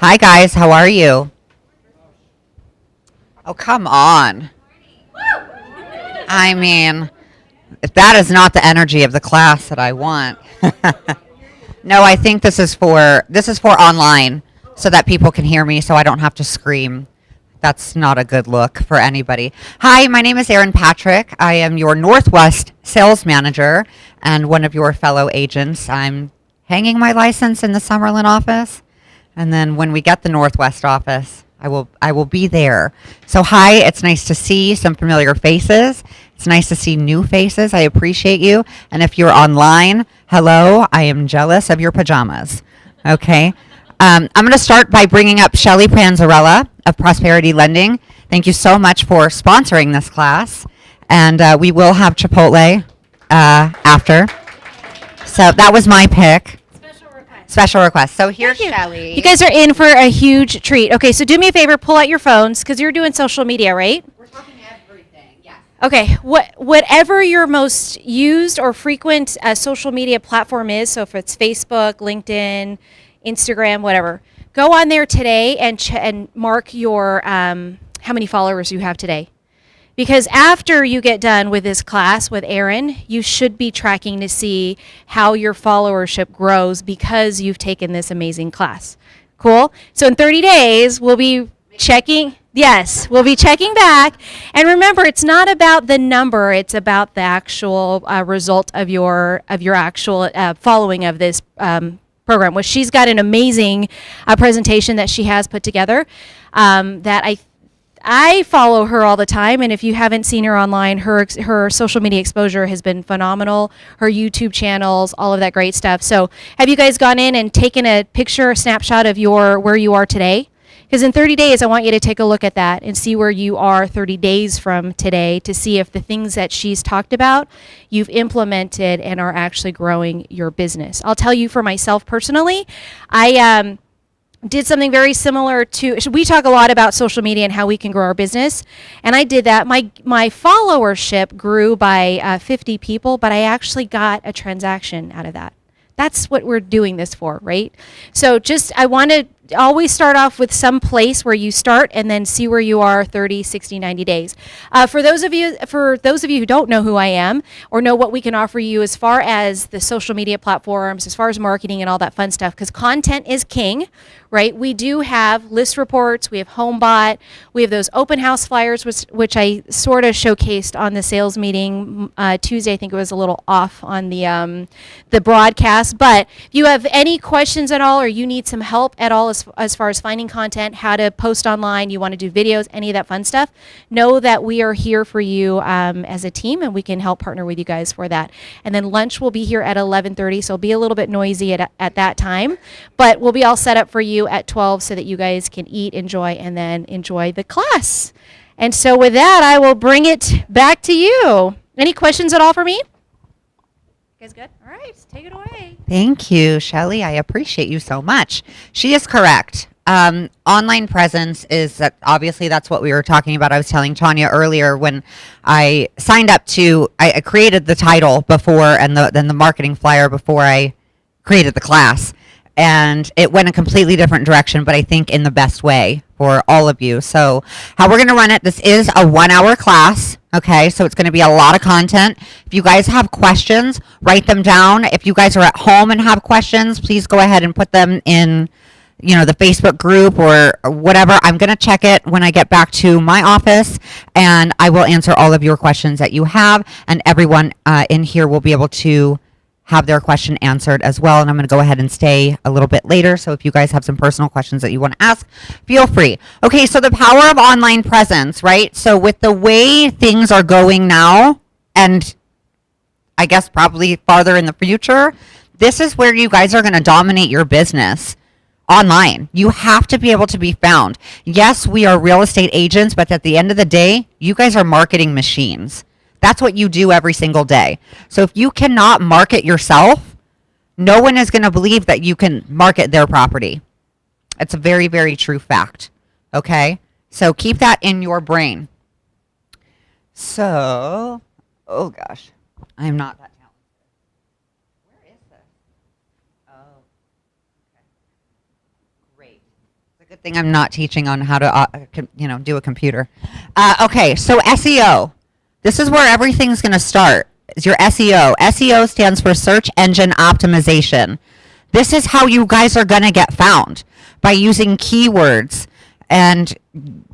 Hi guys, how are you? Oh, come on. I mean, if that is not the energy of the class that I want. No, I think this is for online so that people can hear me so I don't have to scream. That's not a good look for anybody. Hi, my name is Erin Patrick. I am your Northwest sales manager and one of your fellow agents. I'm hanging my license in the Summerlin office, and then when we get the Northwest office, I will be there. So hi, it's nice to see some familiar faces. It's nice to see new faces. I appreciate you. And if you're online, hello, I am jealous of your pajamas. Okay. I'm going to start by bringing up Shelly Panzarella of Prosperity Lending. Thank you so much for sponsoring this class. And we will have Chipotle after. So that was my pick. Special request. So here's Thank you. Shelly. You guys are in for a huge treat. Okay, so do me a favor, pull out your phones because you're doing social media, right? We're talking everything. Yes. Okay, whatever your most used or frequent social media platform is, so if it's Facebook, LinkedIn, Instagram, whatever, go on there today and mark your how many followers you have today. Because after you get done with this class with Erin, you should be tracking to see how your followership grows because you've taken this amazing class. Cool? So in 30 days, we'll be checking. Yes, we'll be checking back. And remember, it's not about the number, it's about the actual result of your actual following of this program. Well, she's got an amazing presentation that she has put together that I follow her all the time, and if you haven't seen her online, her social media exposure has been phenomenal. Her YouTube channels, all of that great stuff. So, have you guys gone in and taken a picture, a snapshot of where you are today? Because in 30 days, I want you to take a look at that and see where you are 30 days from today to see if the things that she's talked about you've implemented and are actually growing your business. I'll tell you for myself personally, I did something very similar to, we talk a lot about social media and how we can grow our business, and I did that. My followership grew by 50 people, but I actually got a transaction out of that. That's what we're doing this for, right? So I want to always start off with some place where you start and then see where you are 30, 60, 90 days. For those of you who don't know who I am or know what we can offer you as far as the social media platforms, as far as marketing and all that fun stuff, because content is king, right? We do have list reports, we have HomeBot, we have those open house flyers, which I sort of showcased on the sales meeting Tuesday. I think it was a little off on the broadcast. But if you have any questions at all, or you need some help at all as far as finding content, how to post online, you want to do videos, any of that fun stuff, know that we are here for you as a team, and we can help partner with you guys for that. And then lunch will be here at 11:30, so it'll be a little bit noisy at that time, but we'll be all set up for you at 12 so that you guys can eat, enjoy, and then enjoy the class. And so with that, I will bring it back to you. Any questions at all for me? You guys good? All right, take it away. Thank you, Shelly. I appreciate you so much. She is correct. Online presence is that obviously that's what we were talking about. I was telling Tanya earlier when I signed up I created the title before and then the marketing flyer before I created the class. And it went a completely different direction, but I think in the best way for all of you. So how we're going to run it, this is a 1-hour class. Okay, so it's going to be a lot of content. If you guys have questions, write them down. If you guys are at home and have questions, please go ahead and put them in the Facebook group or whatever. I'm going to check it when I get back to my office, and I will answer all of your questions that you have, and everyone in here will be able to have their question answered as well. And I'm going to go ahead and stay a little bit later. So if you guys have some personal questions that you want to ask, feel free. Okay, so the power of online presence, right? So with the way things are going now, and I guess probably farther in the future, this is where you guys are going to dominate your business online. You have to be able to be found. Yes, we are real estate agents, but at the end of the day, you guys are marketing machines. That's what you do every single day. So if you cannot market yourself, no one is going to believe that you can market their property. It's a very, very true fact. Okay? So keep that in your brain. So, oh gosh, I'm not that talented. Where is this? Oh, okay. Great. a good thing I'm not teaching on how to, do a computer. Okay, so SEO. This is where everything's going to start. Is your SEO. SEO stands for search engine optimization. This is how you guys are going to get found, by using keywords and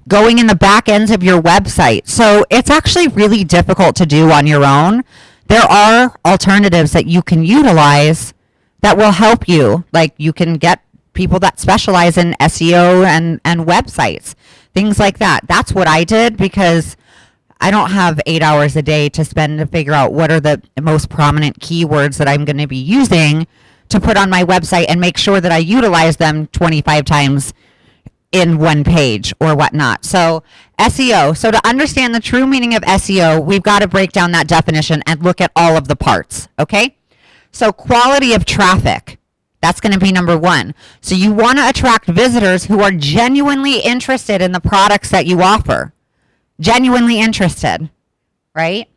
going in the back ends of your website. So it's actually really difficult to do on your own. There are alternatives that you can utilize that will help you. Like, you can get people that specialize in SEO and websites, things like that. That's what I did, because I don't have 8 hours a day to spend to figure out what are the most prominent keywords that I'm going to be using to put on my website and make sure that I utilize them 25 times in one page or whatnot. So SEO. So to understand the true meaning of SEO, we've got to break down that definition and look at all of the parts. Okay? So quality of traffic. That's going to be number one. So you want to attract visitors who are genuinely interested in the products that you offer. Genuinely interested, right?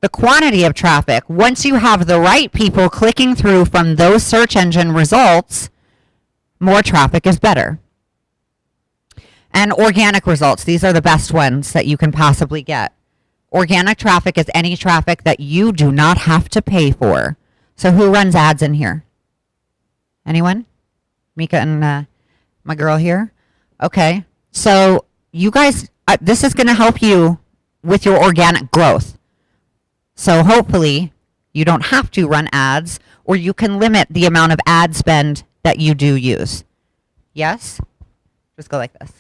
The quantity of traffic. Once you have the right people clicking through from those search engine results, more traffic is better. And organic results. These are the best ones that you can possibly get. Organic traffic is any traffic that you do not have to pay for. So who runs ads in here? Anyone? Mika and my girl here? Okay. So you guys, this is going to help you with your organic growth. So hopefully you don't have to run ads, or you can limit the amount of ad spend that you do use. Yes? Just go like this.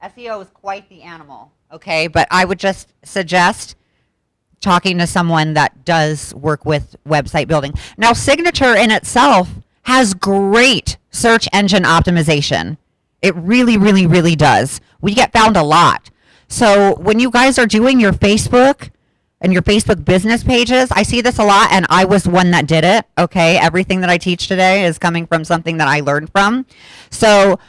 SEO is quite the animal, okay? But I would just suggest talking to someone that does work with website building. Now, Signature in itself has great search engine optimization. It really, really, really does. We get found a lot. So when you guys are doing your Facebook and your Facebook business pages, I see this a lot, and I was one that did it, okay? Everything that I teach today is coming from something that I learned from. So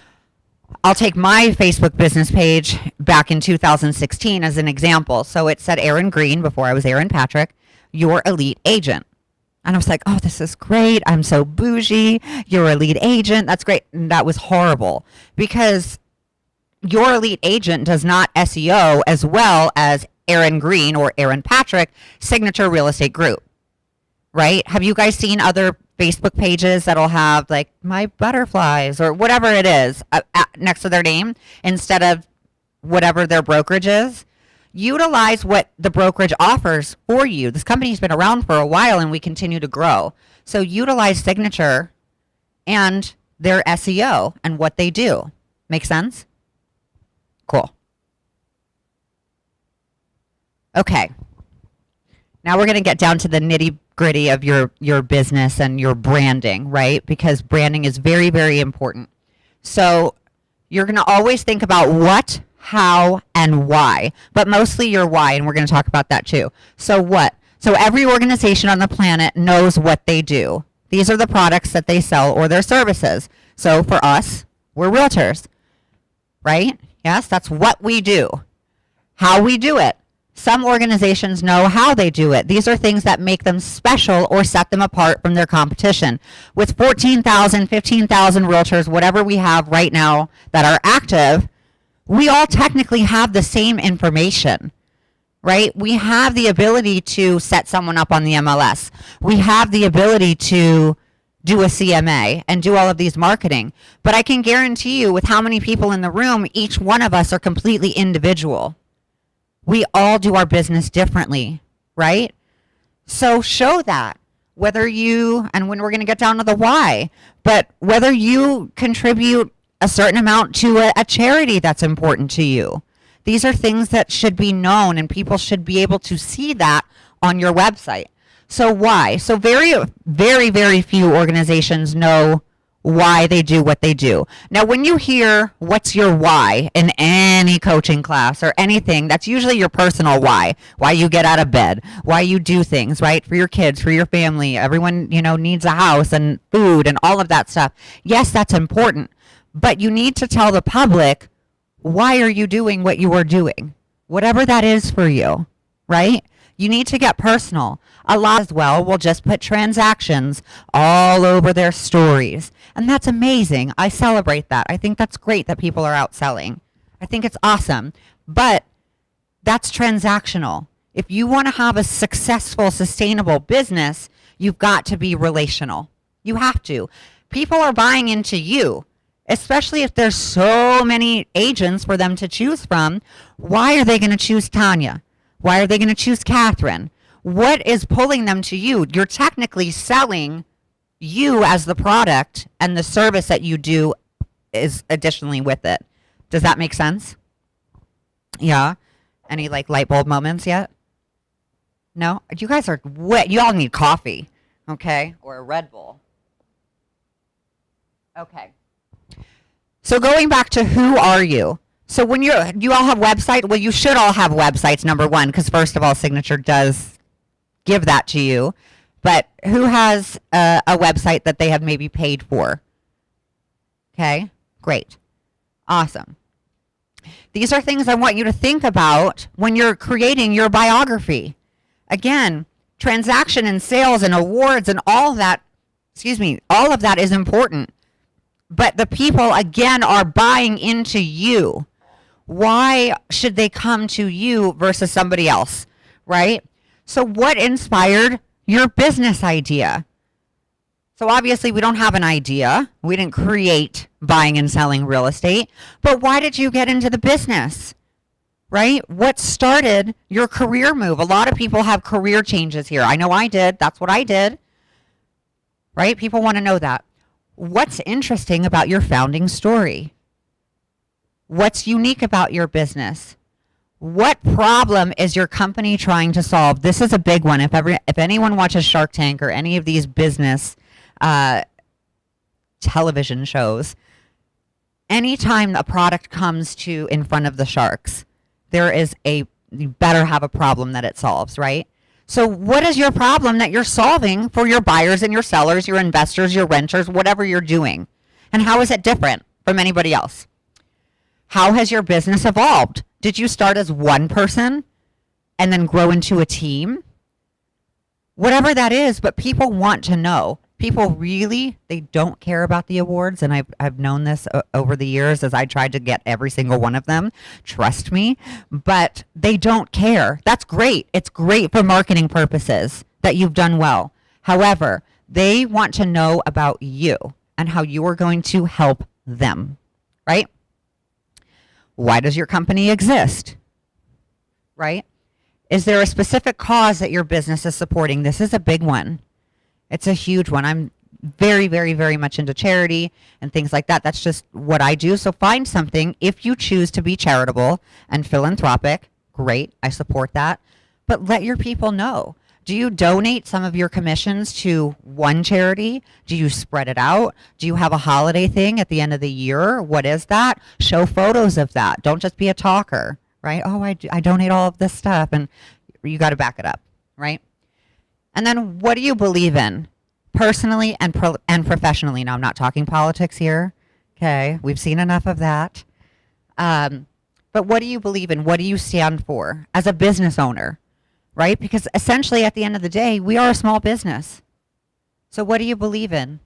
I'll take my Facebook business page back in 2016 as an example. So it said Erin Green, before I was Erin Patrick, your elite agent. And I was like, oh, this is great. I'm so bougie. You're a lead agent. That's great. And that was horrible, because your elite agent does not SEO as well as Erin Green or Erin Patrick Signature Real Estate Group, right? Have you guys seen other Facebook pages that'll have like my butterflies or whatever it is next to their name instead of whatever their brokerage is? Utilize what the brokerage offers for you. This company's been around for a while, and we continue to grow. So utilize Signature and their SEO and what they do. Make sense? Cool. Okay. Now we're going to get down to the nitty gritty of your business and your branding, right? Because branding is very, very important. So you're going to always think about what, how, and why, but mostly your why, and we're going to talk about that too. So what? So every organization on the planet knows what they do. These are the products that they sell or their services. So for us, we're realtors, right? Yes, that's what we do. How we do it. Some organizations know how they do it. These are things that make them special or set them apart from their competition. With 14,000, 15,000 realtors, whatever we have right now that are active, we all technically have the same information, right? We have the ability to set someone up on the MLS. We have the ability to do a CMA and do all of these marketing. But I can guarantee you, with how many people in the room, each one of us are completely individual. We all do our business differently, right? So show that, whether you, and when we're going to get down to the why, but whether you contribute a certain amount to a charity that's important to you. These are things that should be known, and people should be able to see that on your website. So why? So very, very, very few organizations know why they do what they do. Now, when you hear what's your why in any coaching class or anything, that's usually your personal why you get out of bed, why you do things, right? For your kids, for your family, everyone, needs a house and food and all of that stuff. Yes, that's important, but you need to tell the public, why are you doing what you are doing? Whatever that is for you, right? You need to get personal. A lot as well will just put transactions all over their stories. And that's amazing. I celebrate that. I think that's great that people are out selling. I think it's awesome. But that's transactional. If you want to have a successful, sustainable business, you've got to be relational. You have to. People are buying into you, especially if there's so many agents for them to choose from. Why are they going to choose Tanya? Why are they going to choose Catherine? What is pulling them to you? You're technically selling you as the product, and the service that you do is additionally with it. Does that make sense? Yeah. Any like light bulb moments yet? No? You guys are wet. You all need coffee, okay? Or a Red Bull. Okay. So going back to who are you? So when you all have website, well, you should all have websites, number one, because first of all, Signature does give that to you. But who has a website that they have maybe paid for? Okay, great. Awesome. These are things I want you to think about when you're creating your biography. Again, transaction and sales and awards and all of that is important. But the people, again, are buying into you. Why should they come to you versus somebody else, right? So what inspired your business idea? So obviously we don't have an idea. We didn't create buying and selling real estate. But why did you get into the business, right? What started your career move? A lot of people have career changes here. I know I did. That's what I did, right? People want to know that. What's interesting about your founding story? What's unique about your business? What problem is your company trying to solve? This is a big one. If anyone watches Shark Tank or any of these business television shows, anytime a product comes to in front of the sharks, you better have a problem that it solves, right? So what is your problem that you're solving for your buyers and your sellers, your investors, your renters, whatever you're doing? And how is it different from anybody else? How has your business evolved? Did you start as one person and then grow into a team? Whatever that is, but people want to know. People really, they don't care about the awards, and I've known this over the years as I tried to get every single one of them. Trust me, but they don't care. That's great. It's great for marketing purposes that you've done well. However, they want to know about you and how you are going to help them, right? Why does your company exist, right? Is there a specific cause that your business is supporting? This is a big one. It's a huge one. I'm very, very, very much into charity and things like that. That's just what I do. So find something. If you choose to be charitable and philanthropic, great. I support that. But let your people know. Do you donate some of your commissions to one charity? Do you spread it out? Do you have a holiday thing at the end of the year? What is that? Show photos of that. Don't just be a talker, right? Oh, I donate all of this stuff. And you got to back it up, right? And then what do you believe in personally and professionally? Now, I'm not talking politics here. Okay. We've seen enough of that. But what do you believe in? What do you stand for as a business owner, right? Because essentially at the end of the day, we are a small business. So what do you believe in?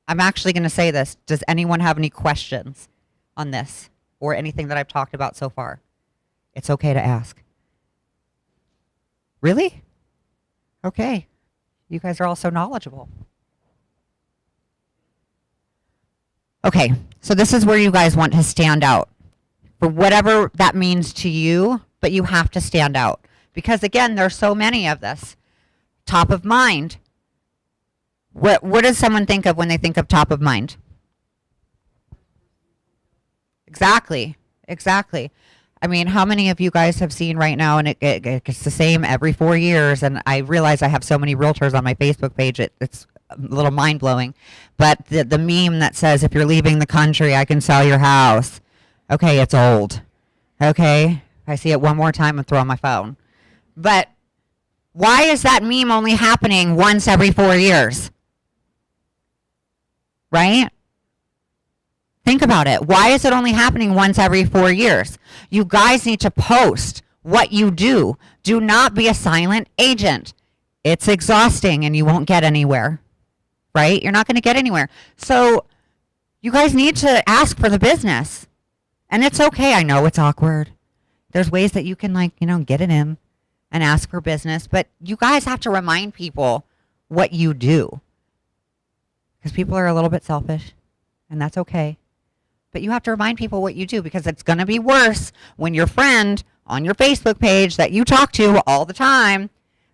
I'm actually going to say this. Does anyone have any questions on this or anything that I've talked about so far? It's okay to ask. Really? Okay. You guys are all so knowledgeable. Okay, so this is where you guys want to stand out for whatever that means to you, but you have to stand out because again, there's so many of this. Top of mind. What does someone think of when they think of top of mind? Exactly. I mean, how many of you guys have seen right now, and it's the same every 4 years, and I realize I have so many realtors on my Facebook page, it's a little mind-blowing, but the meme that says, if you're leaving the country, I can sell your house. Okay, it's old. Okay? If I see it one more time, I'm throwing my phone. But why is that meme only happening once every 4 years? Right? Think about it. Why is it only happening once every 4 years? You guys need to post what you do. Do not be a silent agent. It's exhausting and you won't get anywhere, right? You're not going to get anywhere. So you guys need to ask for the business. And it's okay. I know it's awkward. There's ways that you can, like, get it in and ask for business. But you guys have to remind people what you do. Because people are a little bit selfish. And that's okay. But you have to remind people what you do, because it's going to be worse when your friend on your Facebook page that you talk to all the time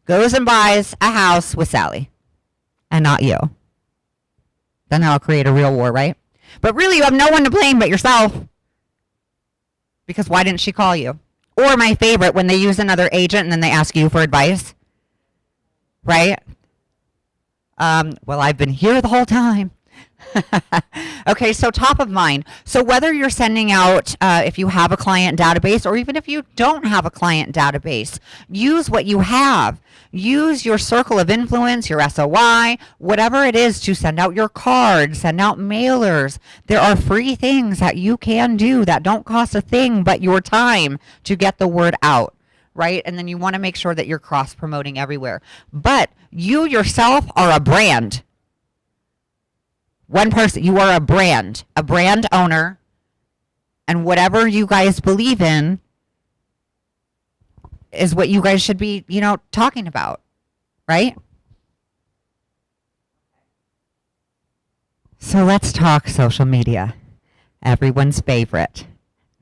goes and buys a house with Sally and not you. Then that'll create a real war, right? But really, you have no one to blame but yourself. Because why didn't she call you? Or my favorite, when they use another agent and then they ask you for advice. Right? Well, I've been here the whole time. Okay, so top of mind. So whether you're sending out, if you have a client database, or even if you don't have a client database, use what you have. Use your circle of influence, your SOI, whatever it is, to send out your cards, send out mailers. There are free things that you can do that don't cost a thing but your time to get the word out, right? And then you want to make sure that you're cross-promoting everywhere. But you yourself are a brand. One person, you are a brand owner, and whatever you guys believe in is what you guys should be, talking about, right? So let's talk social media. Everyone's favorite,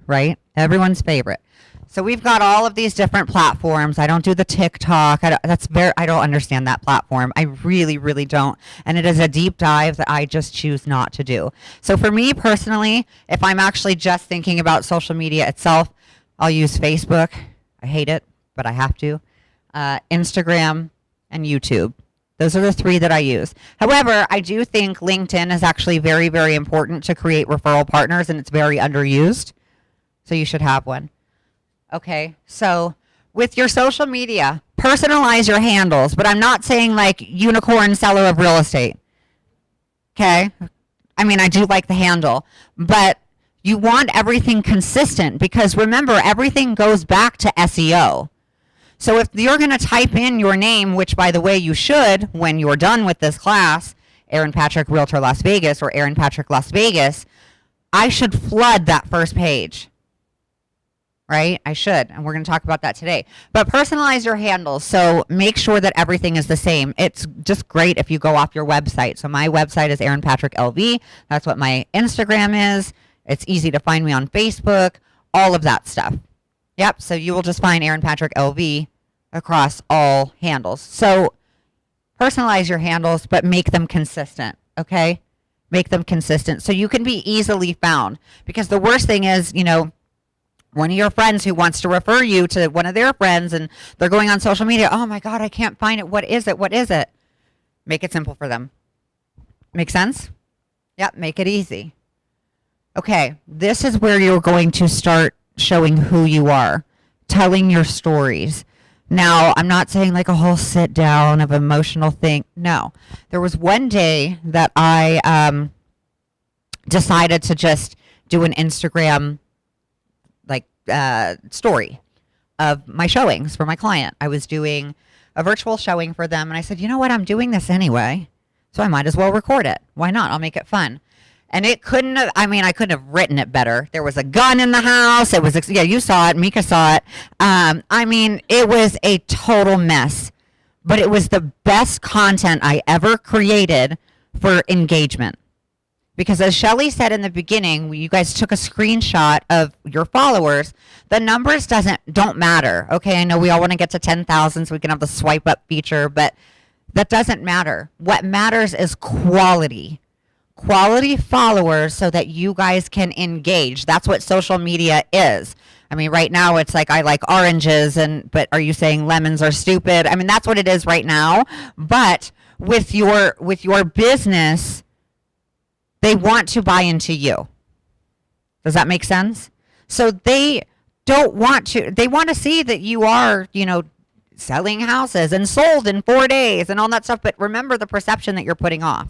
right? Everyone's favorite. So we've got all of these different platforms. I don't do the TikTok. I don't understand that platform. I really, really don't. And it is a deep dive that I just choose not to do. So for me personally, if I'm actually just thinking about social media itself, I'll use Facebook. I hate it, but I have to. Instagram and YouTube. Those are the three that I use. However, I do think LinkedIn is actually very, very important to create referral partners, and it's very underused. So you should have one. Okay, so with your social media, personalize your handles, but I'm not saying like unicorn seller of real estate. Okay? I mean, I do like the handle, but you want everything consistent, because remember, everything goes back to SEO. So if you're going to type in your name, which by the way you should when you're done with this class, Erin Patrick Realtor Las Vegas or Erin Patrick Las Vegas, I should flood that first page. Right? I should. And we're going to talk about that today. But personalize your handles. So make sure that everything is the same. It's just great if you go off your website. So my website is Erin Patrick LV. That's what my Instagram is. It's easy to find me on Facebook, all of that stuff. Yep. So you will just find Erin Patrick LV across all handles. So personalize your handles, but make them consistent. Okay? Make them consistent so you can be easily found. Because the worst thing is, one of your friends who wants to refer you to one of their friends, and they're going on social media. Oh my God, I can't find it. What is it? What is it? Make it simple for them. Make sense? Yep, make it easy. Okay, this is where you're going to start showing who you are, telling your stories. Now, I'm not saying like a whole sit down of emotional thing. No, there was one day that I decided to just do an Instagram story of my showings for my client. I was doing a virtual showing for them, and I said, you know what? I'm doing this anyway, so I might as well record it. Why not? I'll make it fun. And it couldn't have, I couldn't have written it better. There was a gun in the house. It was, you saw it. Mika saw it. It was a total mess, but it was the best content I ever created for engagement. Because as Shelly said in the beginning, you guys took a screenshot of your followers. The numbers don't matter. Okay, I know we all want to get to 10,000 so we can have the swipe up feature, but that doesn't matter. What matters is quality. Quality followers so that you guys can engage. That's what social media is. Right now it's like I like oranges, but are you saying lemons are stupid? That's what it is right now. But with your business, they want to buy into you. Does that make sense? So they want to see that you are, selling houses and sold in 4 days and all that stuff. But remember the perception that you're putting off,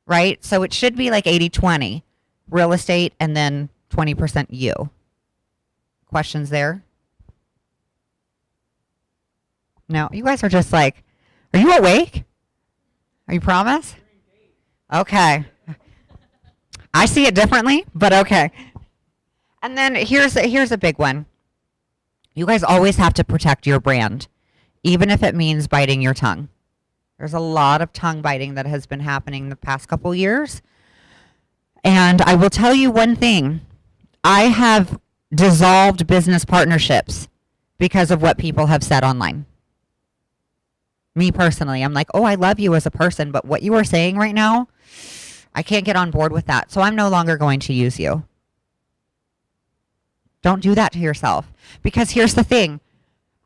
right? So it should be like 80-20 real estate and then 20% you. Questions there? No, you guys are just like, are you awake? Are you promise? Okay. I see it differently, but okay. And then here's a big one. You guys always have to protect your brand, even if it means biting your tongue. There's a lot of tongue biting that has been happening the past couple years. And I will tell you one thing. I have dissolved business partnerships because of what people have said online. Me personally, I'm like, oh, I love you as a person, but what you are saying right now, I can't get on board with that. So I'm no longer going to use you. Don't do that to yourself. Because here's the thing.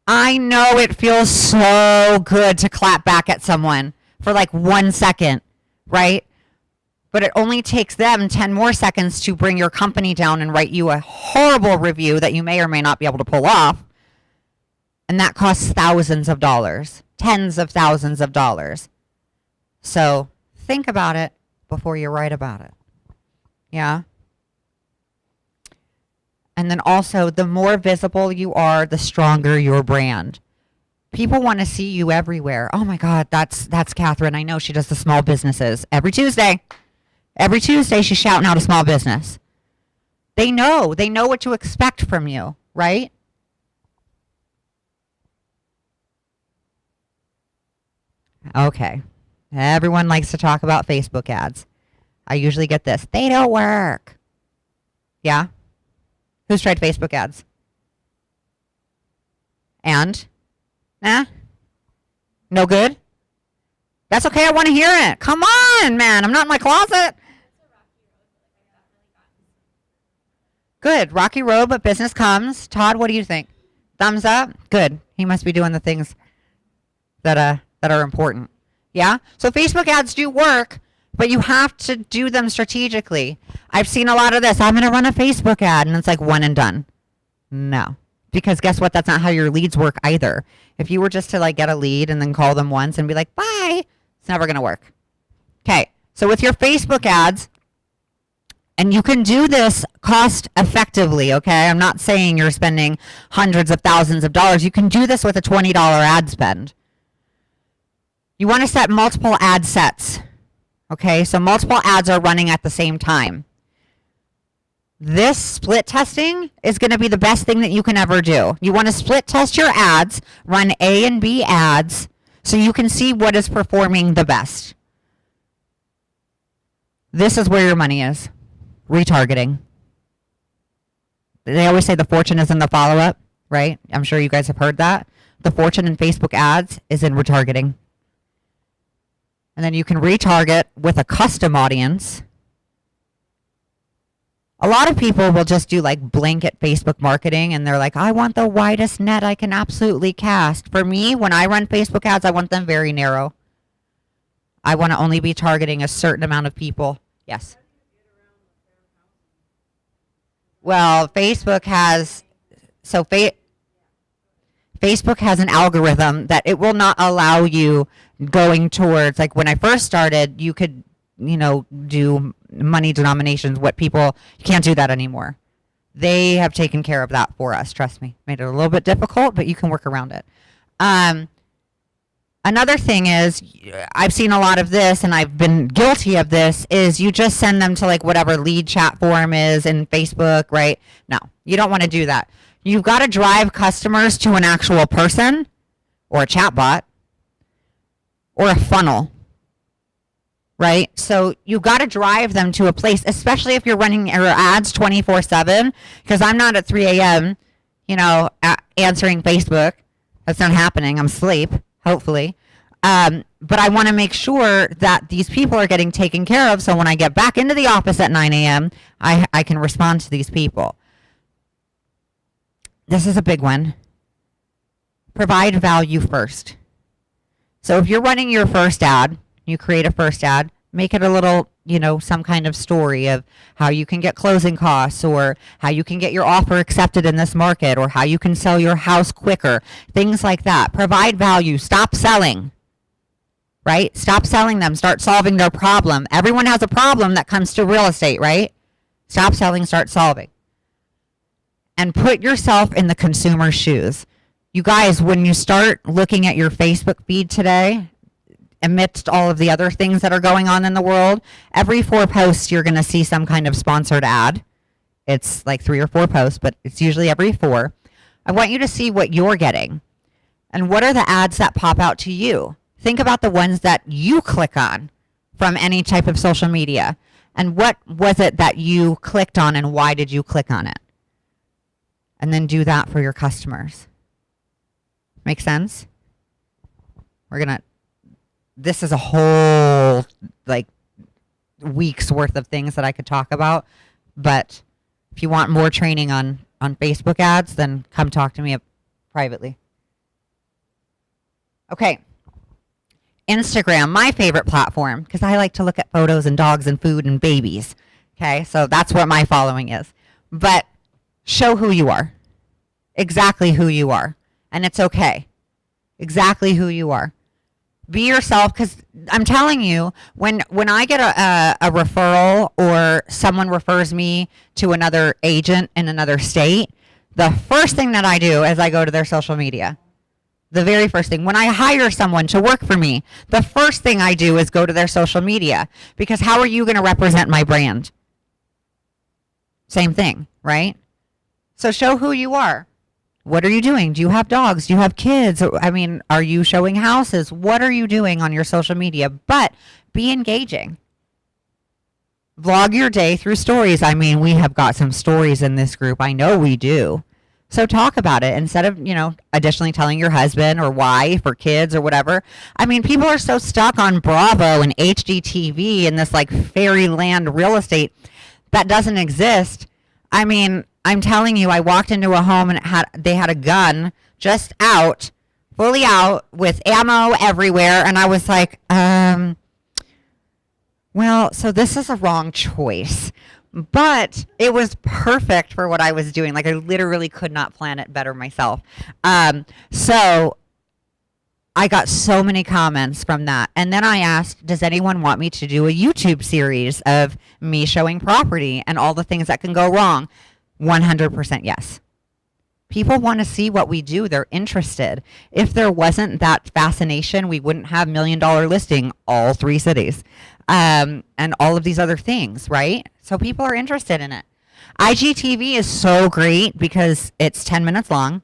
I know it feels so good to clap back at someone for like 1 second, right? But it only takes them 10 more seconds to bring your company down and write you a horrible review that you may or may not be able to pull off. And that costs thousands of dollars, tens of thousands of dollars. So think about it before you write about it. Yeah. And then also, the more visible you are, the stronger your brand. People want to see you everywhere. Oh my God, that's Catherine. I know she does the small businesses every Tuesday. Every Tuesday, she's shouting out a small business. They know what to expect from you, right? Okay. Everyone likes to talk about Facebook ads. I usually get this. They don't work. Yeah? Who's tried Facebook ads? And? Nah? No good? That's okay. I want to hear it. Come on, man. I'm not in my closet. Good. Rocky road, but business comes. Todd, what do you think? Thumbs up? Good. He must be doing the things that are important. Yeah? So Facebook ads do work, but you have to do them strategically. I've seen a lot of this. I'm going to run a Facebook ad, and it's like one and done. No. Because guess what? That's not how your leads work either. If you were just to like get a lead and then call them once and be like, bye, it's never going to work. Okay. So with your Facebook ads, and you can do this cost effectively, okay? I'm not saying you're spending hundreds of thousands of dollars. You can do this with a $20 ad spend. You want to set multiple ad sets, okay? So multiple ads are running at the same time. This split testing is going to be the best thing that you can ever do. You want to split test your ads, run A and B ads, so you can see what is performing the best. This is where your money is. Retargeting. They always say the fortune is in the follow-up, right? I'm sure you guys have heard that. The fortune in Facebook ads is in retargeting. And then you can retarget with a custom audience. A lot of people will just do like blanket Facebook marketing and they're like, I want the widest net I can absolutely cast. For me, when I run Facebook ads, I want them very narrow. I want to only be targeting a certain amount of people. Yes. Well, Facebook has, Facebook has an algorithm that it will not allow you going towards, like when I first started, you could, do money denominations, you can't do that anymore. They have taken care of that for us, trust me. Made it a little bit difficult, but you can work around it. Another thing is, I've seen a lot of this, and I've been guilty of this, is you just send them to like whatever lead chat form is in Facebook, right? No, you don't want to do that. You've got to drive customers to an actual person or a chat bot or a funnel, right? So you've got to drive them to a place, especially if you're running your ads 24/7, because I'm not at 3 a.m., answering Facebook. That's not happening. I'm asleep. Hopefully. But I want to make sure that these people are getting taken care of. So when I get back into the office at 9 a.m., I can respond to these people. This is a big one. Provide value first. So if you're running your first ad, you create a first ad, make it a little, some kind of story of how you can get closing costs or how you can get your offer accepted in this market or how you can sell your house quicker, things like that. Provide value. Stop selling, right? Stop selling them. Start solving their problem. Everyone has a problem that comes to real estate, right? Stop selling, start solving. And put yourself in the consumer's shoes. You guys, when you start looking at your Facebook feed today, amidst all of the other things that are going on in the world, every 4 posts you're going to see some kind of sponsored ad. It's like 3 or 4 posts, but it's usually every 4. I want you to see what you're getting and what are the ads that pop out to you. Think about the ones that you click on from any type of social media, and what was it that you clicked on and why did you click on it? And then do that for your customers. Make sense? This is a whole like week's worth of things that I could talk about, but if you want more training on Facebook ads, then come talk to me privately. Okay. Instagram, my favorite platform, because I like to look at photos and dogs and food and babies. Okay, so that's what my following is. But show who you are. Exactly who you are. And it's okay. Exactly who you are. Be yourself, because I'm telling you, when I get a referral or someone refers me to another agent in another state, the first thing that I do is I go to their social media. The very first thing. When I hire someone to work for me, the first thing I do is go to their social media, because how are you going to represent my brand? Same thing, right? So show who you are. What are you doing? Do you have dogs? Do you have kids? I mean, are you showing houses? What are you doing on your social media? But be engaging. Vlog your day through stories. I mean, we have got some stories in this group. I know we do. So talk about it instead of, additionally telling your husband or wife or kids or whatever. I mean, people are so stuck on Bravo and HGTV and this like fairyland real estate that doesn't exist. I mean, I'm telling you, I walked into a home and they had a gun just out, fully out with ammo everywhere. And I was like, well, so this is a wrong choice. But it was perfect for what I was doing. Like, I literally could not plan it better myself. So I got so many comments from that. And then I asked, does anyone want me to do a YouTube series of me showing property and all the things that can go wrong? 100% yes. People want to see what we do. They're interested. If there wasn't that fascination, we wouldn't have $1 million listing all 3 cities. And all of these other things, right? So people are interested in it. IGTV is so great because it's 10 minutes long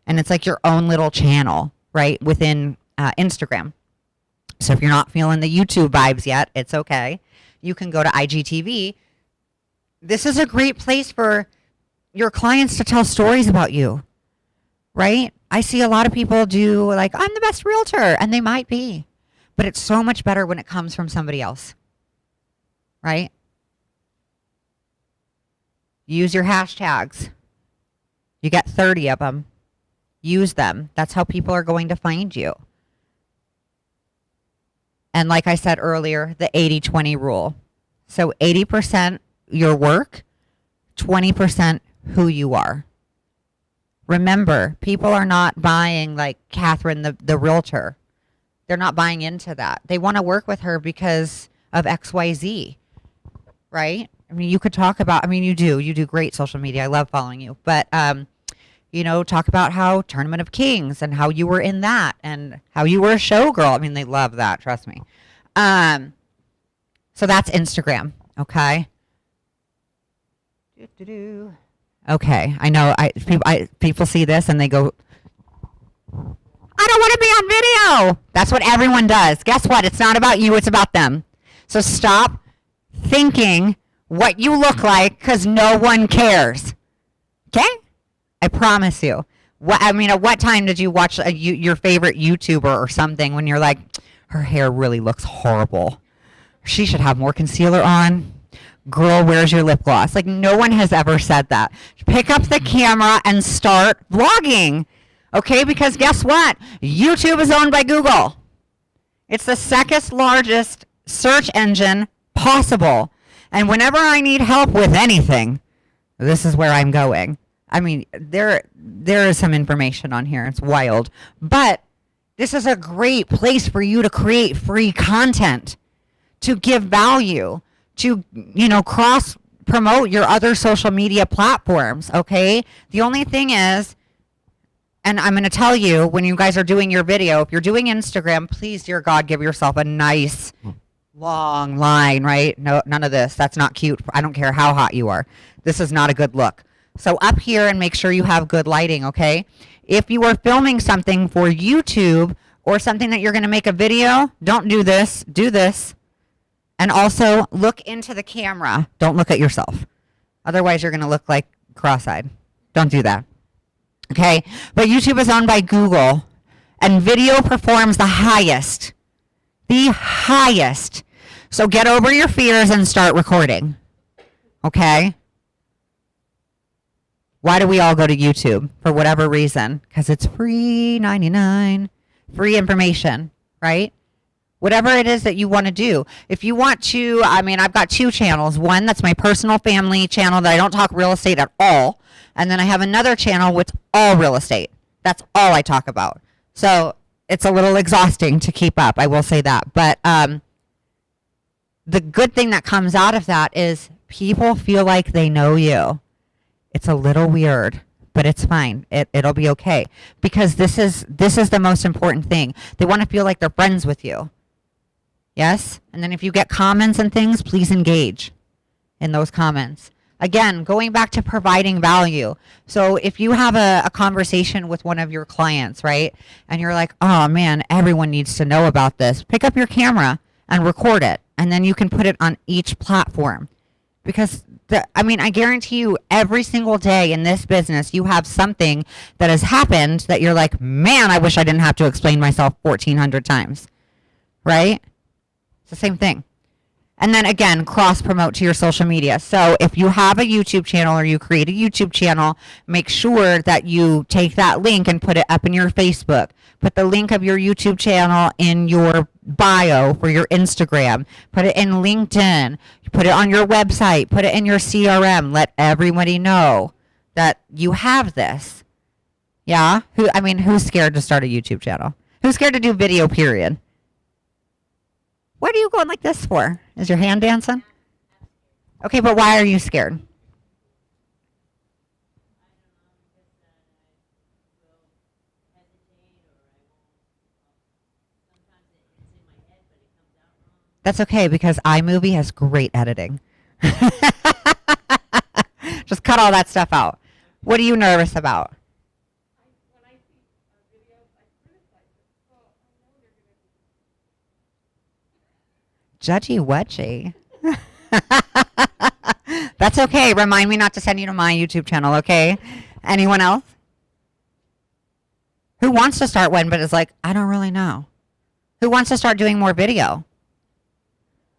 and it's like your own little channel, right, within Instagram. So if you're not feeling the YouTube vibes yet, it's okay. You can go to IGTV. This is a great place for your clients to tell stories about you, right? I see a lot of people do like, I'm the best realtor, and they might be. But it's so much better when it comes from somebody else, right? Use your hashtags. You get 30 of them. Use them. That's how people are going to find you. And like I said earlier, the 80-20 rule. So 80% your work, 20% who you are. Remember, people are not buying like Catherine, the realtor. They're not buying into that. They want to work with her because of XYZ, right? I mean, you could talk about, you do great social media. I love following you, but, talk about how Tournament of Kings and how you were in that and how you were a showgirl. I mean, they love that. Trust me. So that's Instagram. Okay. Okay. I know people see this and they go, I don't want to be on video. That's what everyone does. Guess what? It's not about you. It's about them. So stop thinking what you look like because no one cares. Okay? I promise you. At what time did you watch your favorite YouTuber or something when you're like, her hair really looks horrible. She should have more concealer on. Girl, where's your lip gloss? Like, no one has ever said that. Pick up the camera and start vlogging. Okay, because guess what? YouTube is owned by Google. It's the second largest search engine possible. And whenever I need help with anything, this is where I'm going. I mean, there is some information on here. It's wild. But this is a great place for you to create free content, to give value, to, cross promote your other social media platforms, okay? The only thing is, And I'm going to tell you, when you guys are doing your video, if you're doing Instagram, please, dear God, give yourself a nice long line, right? No, none of this. That's not cute. I don't care how hot you are. This is not a good look. So up here, and make sure you have good lighting, okay? If you are filming something for YouTube or something that you're going to make a video, don't do this. Do this. And also look into the camera. Don't look at yourself. Otherwise, you're going to look like cross-eyed. Don't do that. Okay? But YouTube is owned by Google, and video performs the highest. The highest. So get over your fears and start recording. Okay? Why do we all go to YouTube? For whatever reason. Because it's free 99. Free information, right? Whatever it is that you want to do. If you want to, I've got 2 channels. One that's my personal family channel that I don't talk real estate at all. And then I have another channel with all real estate. That's all I talk about. So it's a little exhausting to keep up. I will say that. But the good thing that comes out of that is people feel like they know you. It's a little weird, but it's fine. It'll be okay. Because this is the most important thing. They want to feel like they're friends with you. Yes? And then if you get comments and things, please engage in those comments. Again, going back to providing value. So if you have a conversation with one of your clients, right? And you're like, oh man, everyone needs to know about this. Pick up your camera and record it. And then you can put it on each platform. Because, I guarantee you every single day in this business, you have something that has happened that you're like, man, I wish I didn't have to explain myself 1,400 times. Right? It's the same thing. And then again, cross promote to your social media. So if you have a YouTube channel or you create a YouTube channel, make sure that you take that link and put it up in your Facebook. Put the link of your YouTube channel in your bio for your Instagram. Put it in LinkedIn. Put it on your website. Put it in your CRM. Let everybody know that you have this. Yeah? Who's scared to start a YouTube channel? Who's scared to do video, period? What are you going like this for? Is your hand dancing? Okay, but why are you scared? That's okay, because iMovie has great editing. Just cut all that stuff out. What are you nervous about? Judgy wudgy. That's okay. Remind me not to send you to my YouTube channel, okay? Anyone else? Who wants to start one but is like, I don't really know? Who wants to start doing more video?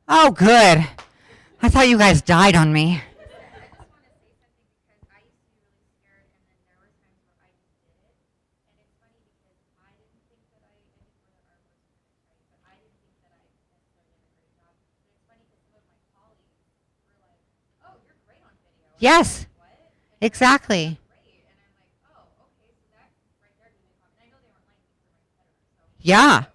Oh, good. I thought you guys died on me. Yes, exactly. Yeah.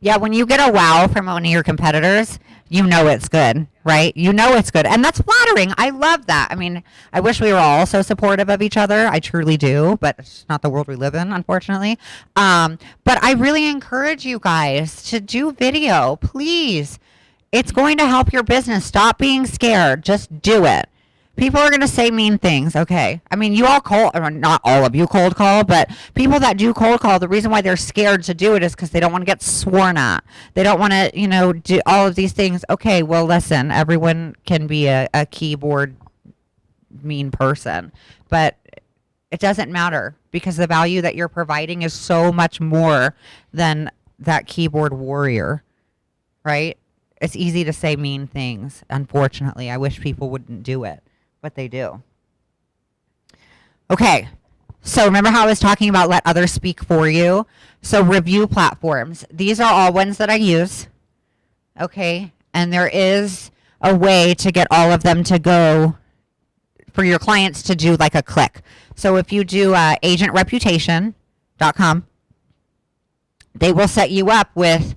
Yeah, when you get a wow from one of your competitors, you know it's good, right? You know it's good. And that's flattering. I love that. I wish we were all so supportive of each other. I truly do, but it's not the world we live in, unfortunately. But I really encourage you guys to do video, please. It's going to help your business. Stop being scared. Just do it. People are going to say mean things. Okay. You all or not all of you cold call, but people that do cold call, the reason why they're scared to do it is because they don't want to get sworn at. They don't want to, do all of these things. Okay. Well, listen, everyone can be a keyboard mean person, but it doesn't matter because the value that you're providing is so much more than that keyboard warrior, right? It's easy to say mean things. Unfortunately, I wish people wouldn't do it, but they do. Okay, so remember how I was talking about let others speak for you? So review platforms. These are all ones that I use, okay? And there is a way to get all of them to go for your clients to do like a click. So if you do agentreputation.com, they will set you up with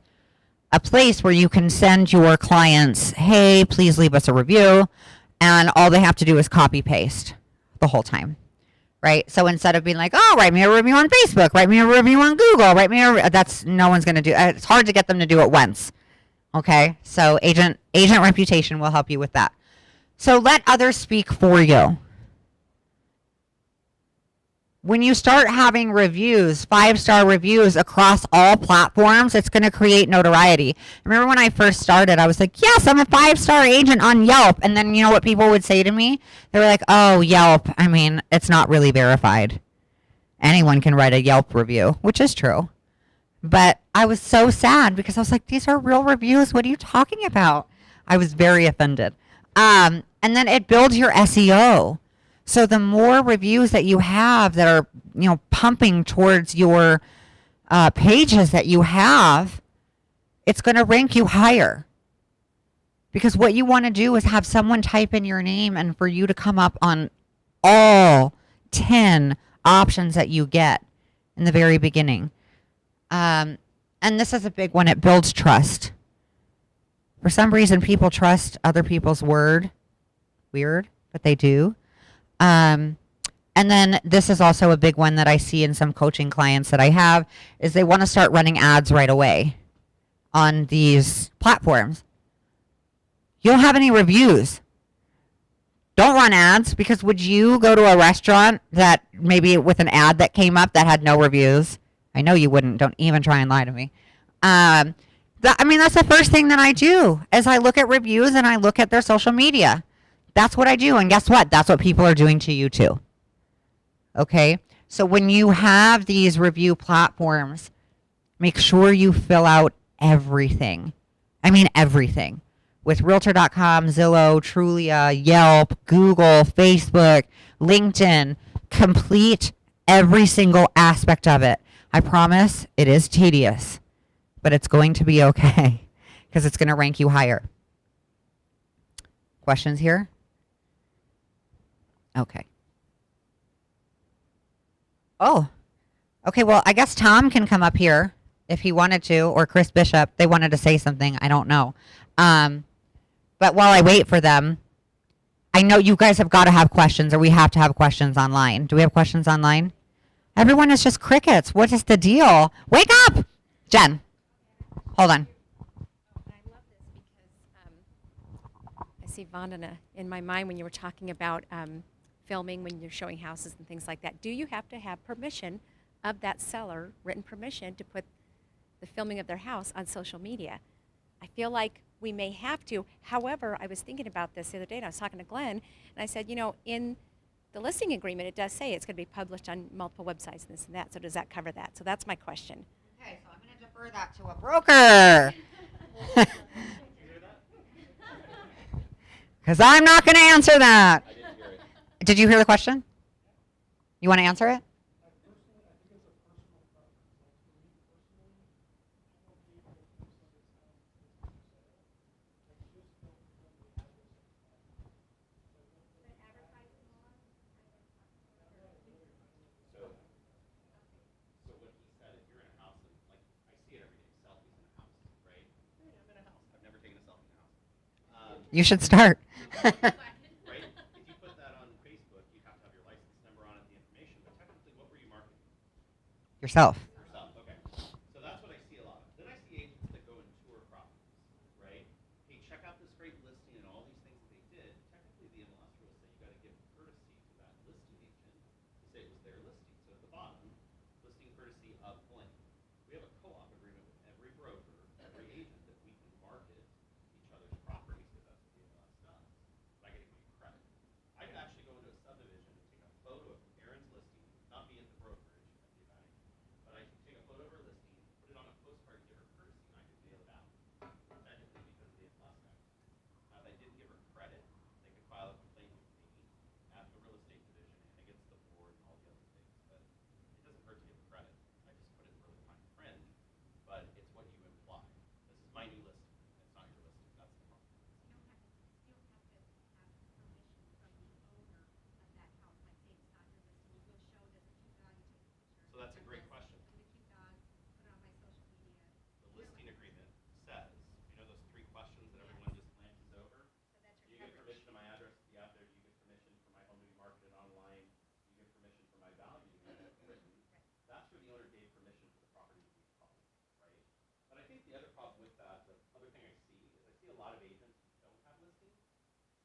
a place where you can send your clients, hey, please leave us a review. And all they have to do is copy paste the whole time, right? So instead of being like, oh, write me a review on Facebook, write me a review on Google, that's no one's going to do. It's hard to get them to do it once. Okay, so agent reputation will help you with that. So let others speak for you. When you start having reviews, 5-star reviews across all platforms, it's going to create notoriety. Remember when I first started, I was like, yes, I'm a 5-star agent on Yelp. And then you know what people would say to me? They were like, oh, Yelp, I mean, it's not really verified. Anyone can write a Yelp review, which is true. But I was so sad because I was like, these are real reviews. What are you talking about? I was very offended. And then it builds your SEO. So the more reviews that you have that are, pumping towards your pages that you have, it's going to rank you higher. Because what you want to do is have someone type in your name and for you to come up on all 10 options that you get in the very beginning. And this is a big one. It builds trust. For some reason, people trust other people's word. Weird, but they do. And then this is also a big one that I see in some coaching clients that I have is they want to start running ads right away on these platforms. You don't have any reviews. Don't run ads because would you go to a restaurant that maybe with an ad that came up that had no reviews? I know you wouldn't. Don't even try and lie to me. That's the first thing that I do is I look at reviews and I look at their social media. That's what I do. And guess what? That's what people are doing to you too. Okay? So when you have these review platforms, make sure you fill out everything. I mean everything. With Realtor.com, Zillow, Trulia, Yelp, Google, Facebook, LinkedIn. Complete every single aspect of it. I promise it is tedious, but it's going to be okay because it's going to rank you higher. Questions here? Okay. Oh, okay. Well, I guess Tom can come up here if he wanted to, or Chris Bishop. They wanted to say something. I don't know. But while I wait for them, I know you guys have got to have questions, or we have to have questions online. Do we have questions online? Everyone is just crickets. What is the deal? Wake up! Jen, hold on. I love this because I see Vandana in my mind when you were talking about filming when you're showing houses and things like that. Do you have to have permission of that seller, written permission, to put the filming of their house on social media? I feel like we may have to. However, I was thinking about this the other day, and I was talking to Glenn, and I said, in the listing agreement, it does say it's going to be published on multiple websites and this and that. So does that cover that? So that's my question. Okay, so I'm going to defer that to a broker. Because I'm not going to answer that. Did you hear the question? You want to answer it? You should start. Right? If you put that on Facebook, you have to have your license number on it, the information. But technically, what were you marketing? Yourself. Yourself. Okay. So that's what I see a lot of. Then I see agents that go and tour properties, right? Hey, check out this great listing and all these things that they did. Technically, the MLS rules say you got to give courtesy to that listing agent to say it was their listing. So at the bottom, listing courtesy of blank. We have a co-op agreement with every broker, every agent that we can market each other's properties because that's what the MLS does. But I got to give you credit. I could actually go into a subdivision and take a photo of Erin's listing, not be at the brokerage at the bank, but I could take a photo of her listing, put it on a postcard, give her courtesy, and I could mail it out. Technically, because of the MLS guide. I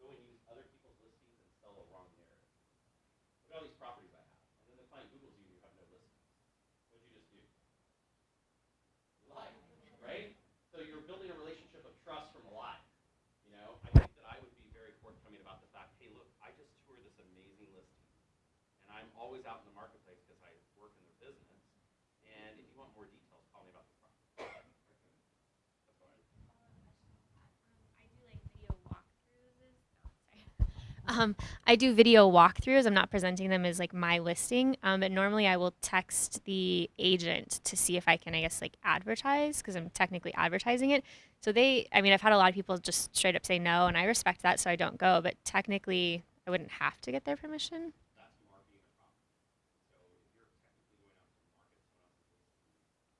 go and use other people's listings and sell a wrong narrative. Look at all these properties I have. And then the client Googles you and you have no listings. What'd you just do? Lie, right? So you're building a relationship of trust from a lie. You know, I think that I would be very forthcoming about the fact, hey, look, I just toured this amazing listing. And I'm always out in the marketplace because I work in their business. And if you want more details, call me about the property. That's all right. I do video walkthroughs. I'm not presenting them as like my listing, but normally I will text the agent to see if I can, I guess, like advertise because I'm technically advertising it. So I've had a lot of people just straight up say no, and I respect that, so I don't go. But technically, I wouldn't have to get their permission. That's marketing a property. So if you're technically going out to market someone else's listing,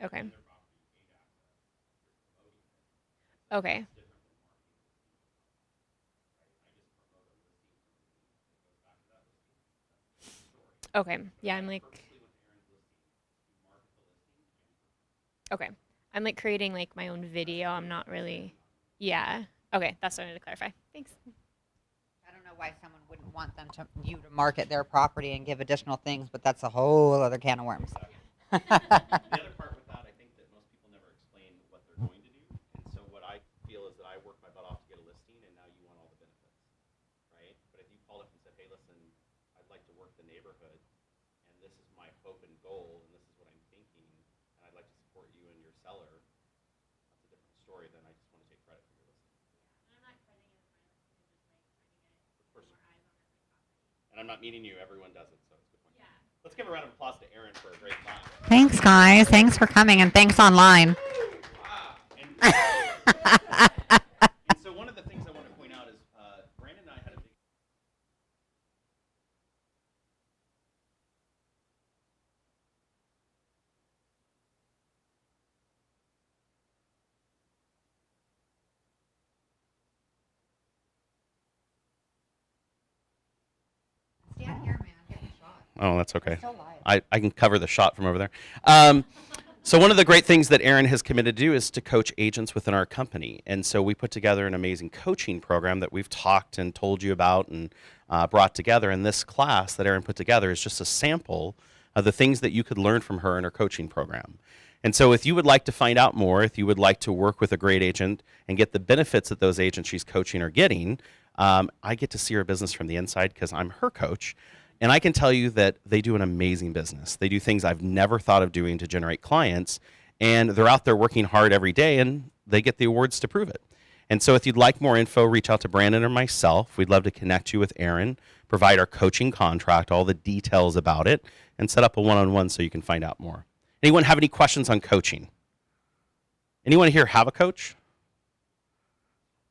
Okay. their property, you gained access, you're promoting it. So Okay. it's different than marketing a listing. Right? I just promote a listing from a lead that goes back to that listing. That's the story. Okay. Yeah, I'm like. Purposely with Erin's listing, you market the listing and Okay. I'm like creating like my own video. I'm not really. Yeah. Okay. That's what I wanted to clarify. Thanks. I don't know why someone wouldn't want you to market their property and give additional things, but that's a whole other can of worms. the other part with that, I think that most people never explain what they're going to do. And so what I feel is that I work my butt off to get a listing, and now you want all the benefits, right? But if you called up and said, hey, listen, I'd like to work the neighborhood, and this is my hope and goal, and this is what I'm thinking, and I'd like to support you and your seller, that's a different story than I just want to take credit for your listing. Of course. And I'm not meaning you, everyone does it, so it's a good point. Let's give a round of applause to Erin for a great class. Thanks, guys. Thanks for coming, and thanks online. And so one of the things I want to point out is Brandon and I had a big Stand here, man. Get a shot. Oh, that's okay. Still live. I can cover the shot from over there. So one of the great things that Erin has committed to do is to coach agents within our company. And so we put together an amazing coaching program that we've talked and told you about and brought together. And this class that Erin put together is just a sample of the things that you could learn from her in her coaching program. And so if you would like to find out more, if you would like to work with a great agent and get the benefits that those agents she's coaching are getting, I get to see her business from the inside because I'm her coach. And I can tell you that they do an amazing business. They do things I've never thought of doing to generate clients. And they're out there working hard every day, and they get the awards to prove it. And so if you'd like more info, reach out to Brandon or myself. We'd love to connect you with Erin, provide our coaching contract, all the details about it, and set up a one-on-one so you can find out more. Anyone have any questions on coaching? Anyone here have a coach?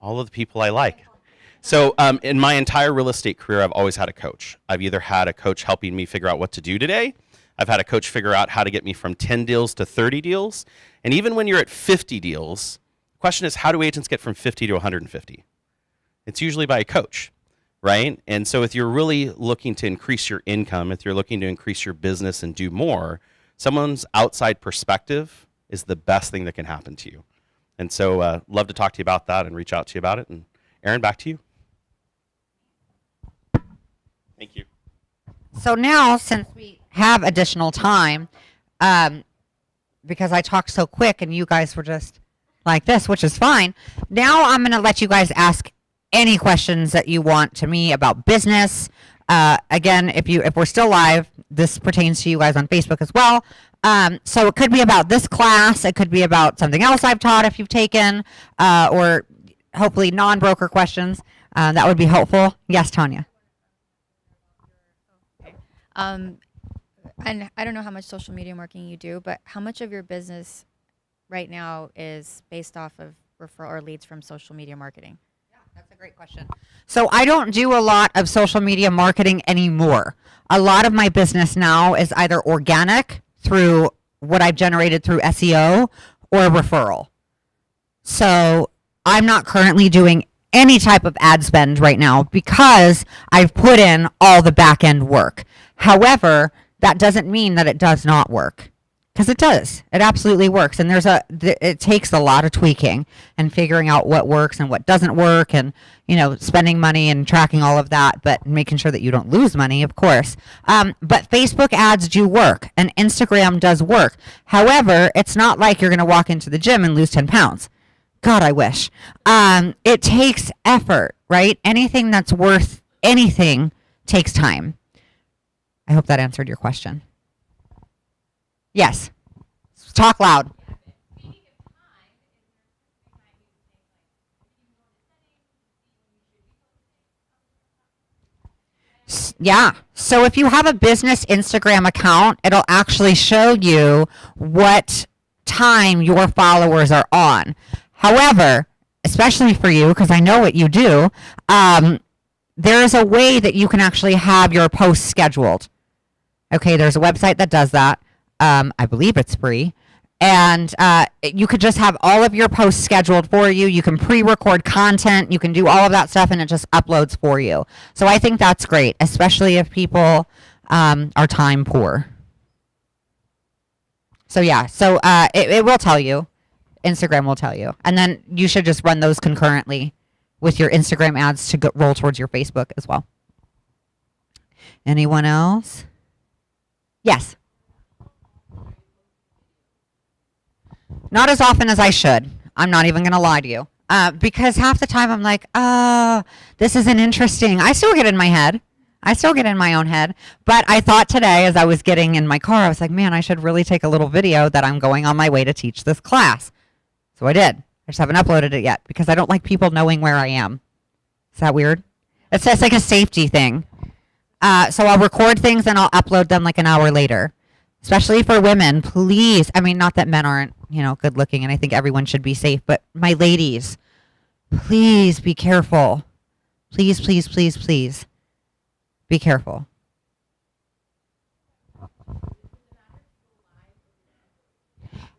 All of the people I like. So in my entire real estate career, I've always had a coach. I've either had a coach helping me figure out what to do today. I've had a coach figure out how to get me from 10 deals to 30 deals. And even when you're at 50 deals, the question is, how do agents get from 50 to 150? It's usually by a coach, right? And so if you're really looking to increase your income, if you're looking to increase your business and do more, someone's outside perspective is the best thing that can happen to you. And so love to talk to you about that and reach out to you about it. And Erin, back to you. Thank you. So now, since we have additional time, because I talked so quick and you guys were just like this, which is fine, now I'm going to let you guys ask any questions that you want to me about business. Again, if we're still live, this pertains to you guys on Facebook as well. So it could be about this class. It could be about something else I've taught if you've taken, or hopefully non-broker questions. That would be helpful. Yes, Tanya. And I don't know how much social media marketing you do, but how much of your business right now is based off of referral or leads from social media marketing? Yeah, that's a great question. So I don't do a lot of social media marketing anymore. A lot of my business now is either organic through what I've generated through SEO or referral. So I'm not currently doing any type of ad spend right now because I've put in all the back end work. However, that doesn't mean that it does not work. because it does. It absolutely works. And it takes a lot of tweaking and figuring out what works and what doesn't work, and spending money and tracking all of that, but making sure that you don't lose money, of course. But Facebook ads do work, and Instagram does work. However, it's not like you're going to walk into the gym and lose 10 pounds. God, I wish. It takes effort, right? Anything that's worth anything takes time. I hope that answered your question. Yes. Talk loud. Yeah. So if you have a business Instagram account, it'll actually show you what time your followers are on. However, especially for you, because I know what you do, there is a way that you can actually have your posts scheduled. Okay, there's a website that does that. I believe it's free. And you could just have all of your posts scheduled for you. You can pre-record content. You can do all of that stuff, and it just uploads for you. So I think that's great, especially if people are time poor. So yeah, it will tell you. Instagram will tell you. And then you should just run those concurrently with your Instagram ads to roll towards your Facebook as well. Anyone else? Yes. Not as often as I should. I'm not even going to lie to you. Because half the time I'm like, oh, this isn't interesting. I still get in my head. I still get in my own head. But I thought today as I was getting in my car, I was like, man, I should really take a little video that I'm going on my way to teach this class. So I did. I just haven't uploaded it yet because I don't like people knowing where I am. Is that weird? It's just like a safety thing. So I'll record things and I'll upload them like an hour later. Especially for women, please. I mean, not that men aren't, good looking, and I think everyone should be safe. But my ladies, please be careful. Please, please, please, please. Be careful.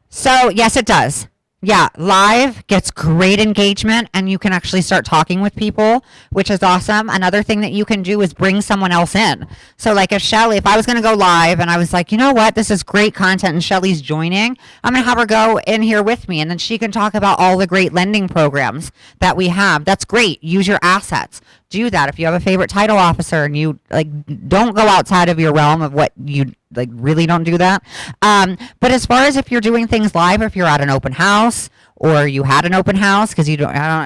So, yes, it does. Yeah, live gets great engagement, and you can actually start talking with people, which is awesome. Another thing that you can do is bring someone else in. So like if I was going to go live and I was like, you know what, this is great content and Shelly's joining, I'm going to have her go in here with me, and then she can talk about all the great lending programs that we have. That's great. Use your assets. Do that. If you have a favorite title officer and you don't go outside of your realm of what you really don't do that. But as far as if you're doing things live, if you're at an open house or you had an open house, because it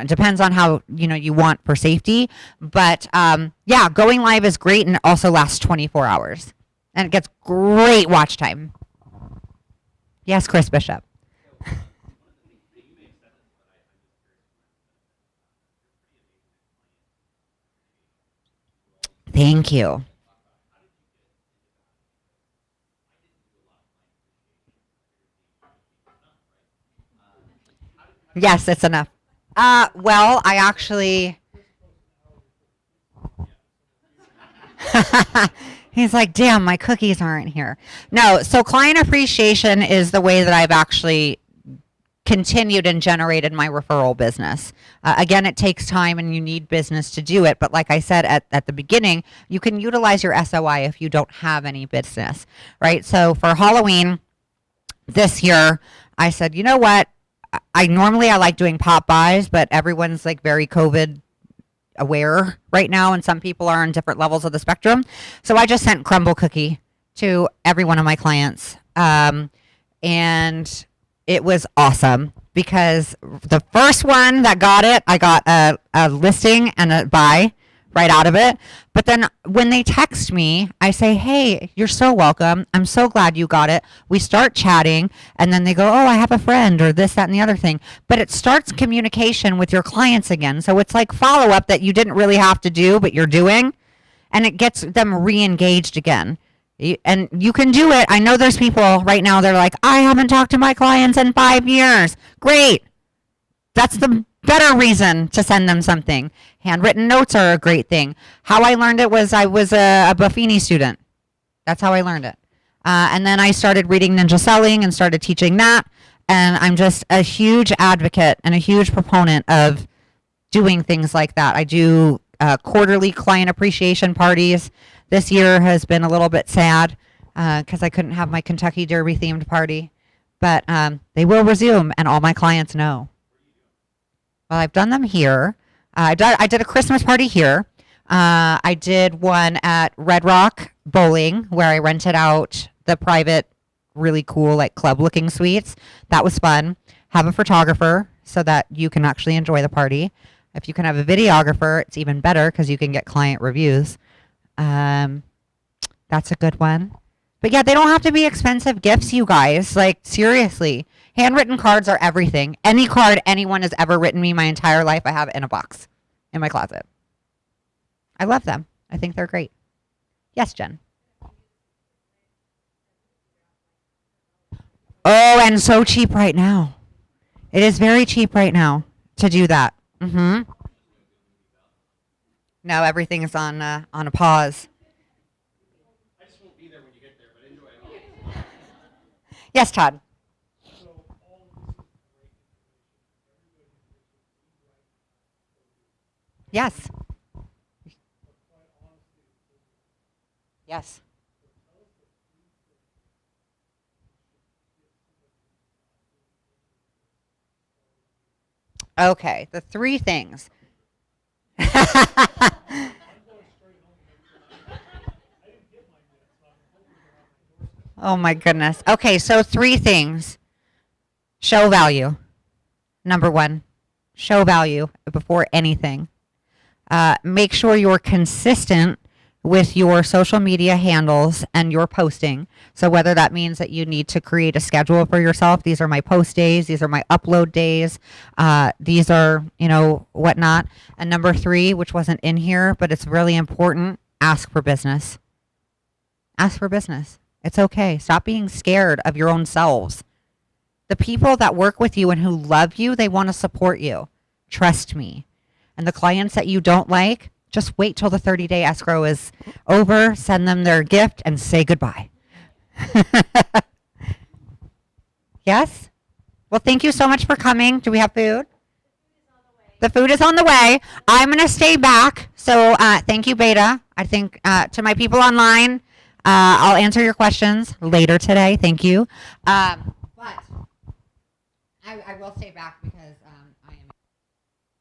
depends on how, you want for safety. But yeah, going live is great, and it also lasts 24 hours and it gets great watch time. Yes, Chris Bishop. Thank you. Yes, it's enough. Well, I actually. He's like, damn, my cookies aren't here. No, so client appreciation is the way that I've actually continued and generated my referral business. Again, it takes time and you need business to do it. But like I said at the beginning, you can utilize your SOI if you don't have any business, right? So for Halloween this year, I said, you know what? I like doing pop buys, but everyone's very COVID aware right now, and some people are on different levels of the spectrum. So I just sent crumble cookie to every one of my clients. And it was awesome because the first one that got it, I got a listing and a buy right out of it. But then when they text me, I say, hey, you're so welcome. I'm so glad you got it. We start chatting, and then they go, oh, I have a friend, or this, that, and the other thing. But it starts communication with your clients again. So it's like follow-up that you didn't really have to do, but you're doing, and it gets them re-engaged again. And you can do it. I know there's people right now, they're like, I haven't talked to my clients in 5 years. Great. That's the better reason to send them something. Handwritten notes are a great thing. How I learned it was I was a Buffini student. That's how I learned it. And then I started reading Ninja Selling and started teaching that. And I'm just a huge advocate and a huge proponent of doing things like that. I do quarterly client appreciation parties. This year has been a little bit sad. because I couldn't have my Kentucky Derby themed party. But they will resume, and all my clients know. Well, I've done them here. I did a Christmas party here. I did one at Red Rock Bowling where I rented out the private, really cool, like club-looking suites. That was fun. Have a photographer so that you can actually enjoy the party. If you can have a videographer, it's even better because you can get client reviews. That's a good one. But yeah, they don't have to be expensive gifts, you guys. Like, seriously. Handwritten cards are everything. Any card anyone has ever written me my entire life, I have it in a box in my closet. I love them. I think they're great. Yes, Jen. Oh, and so cheap right now. It is very cheap right now to do that. Mm-hmm. No, everything is on a pause. I just won't be there when you get there, but enjoy it all. Yes, Todd. Yes. Yes. Okay, the three things. Oh my goodness. Okay, so three things. Show value. Number one, show value before anything. Make sure you're consistent with your social media handles and your posting. So whether that means that you need to create a schedule for yourself, these are my post days, these are my upload days, these are, whatnot. And number three, which wasn't in here, but it's really important, ask for business. Ask for business. It's okay. Stop being scared of your own selves. The people that work with you and who love you, they want to support you. Trust me. And the clients that you don't like, just wait till the 30-day escrow is over, send them their gift, and say goodbye. Yes? Well, thank you so much for coming. Do we have food? The food is on the way. I'm going to stay back. So thank you, Beta. I think to my people online, I'll answer your questions later today. Thank you. But I will stay back because